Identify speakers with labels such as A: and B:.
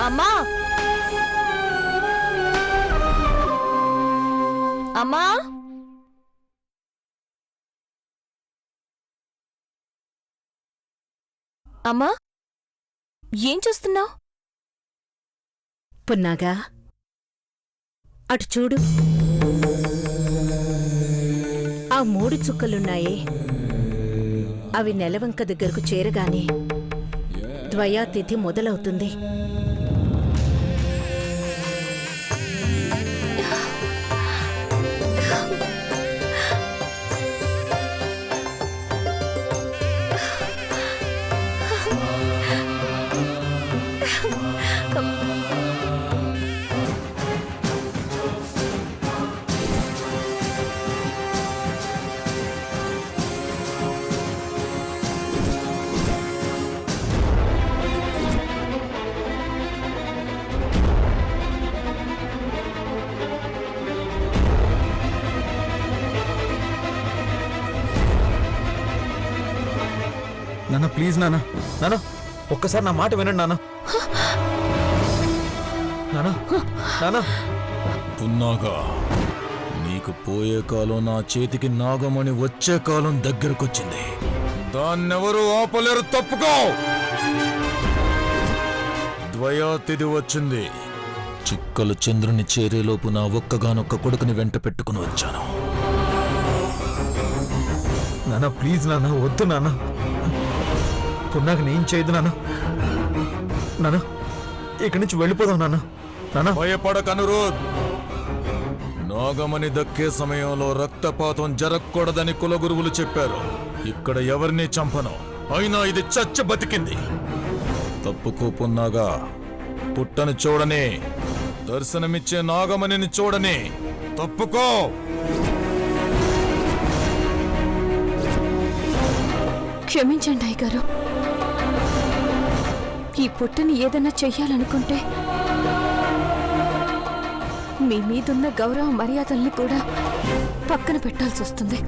A: అమ్మా అమ్మా అమ్మా ఏం చూస్తున్నావు?
B: పున్నాగా అటు చూడు. ఆ 3 చుక్కలున్నాయే, అవి నెలవంక దగ్గరకు చేరగానే ద్వయాతిథి మొదలవుతుంది.
C: నాన్న ప్లీజ్ నాన్న, నాన్న ఒక్కసారి నా మాట వినండి నాన్న. నాన్న నాన్న
D: పున్నాగా, నీకు పోయే కాలం నా చేతికి నాగమణి వచ్చే కాలం దగ్గరకొచ్చింది. దాన్నెవరూ ఆపలేరు, తప్పుకో. ద్వయాతిథి వచ్చింది. చుక్కలు చంద్రుని చేరేలోపు నా ఒక్కగానొక్క కొడుకుని వెంట పెట్టుకుని వచ్చాను.
C: నాన్న ప్లీజ్ నాన్న, వద్దు నాన్న. పున్నాక నేను చేయదు నాన్న. నాన్న ఇక్కడి నుంచి వెళ్ళిపోదాం నాన్న. నాన్న
D: భయపడక అనురోధ్. నాగమణి దక్కే సమయంలో రక్తపాతం జరగకూడదని కులగురువులు చెప్పారు. ఇక్కడ ఎవరిని చంపను, అయినా ఇది చచ్చ బతికింది. తప్పుకో పున్నాగా. పుట్టని చూడని, దర్శనమిచ్చే నాగమణిని చూడని. తప్పుకో.
A: క్షమించండి అయ్యగారు. ఈ పుట్టని ఏదైనా చెయ్యాలనుకుంటే మీ మీదున్న గౌరవ మర్యాదల్ని కూడా పక్కన పెట్టాల్సి వస్తుంది.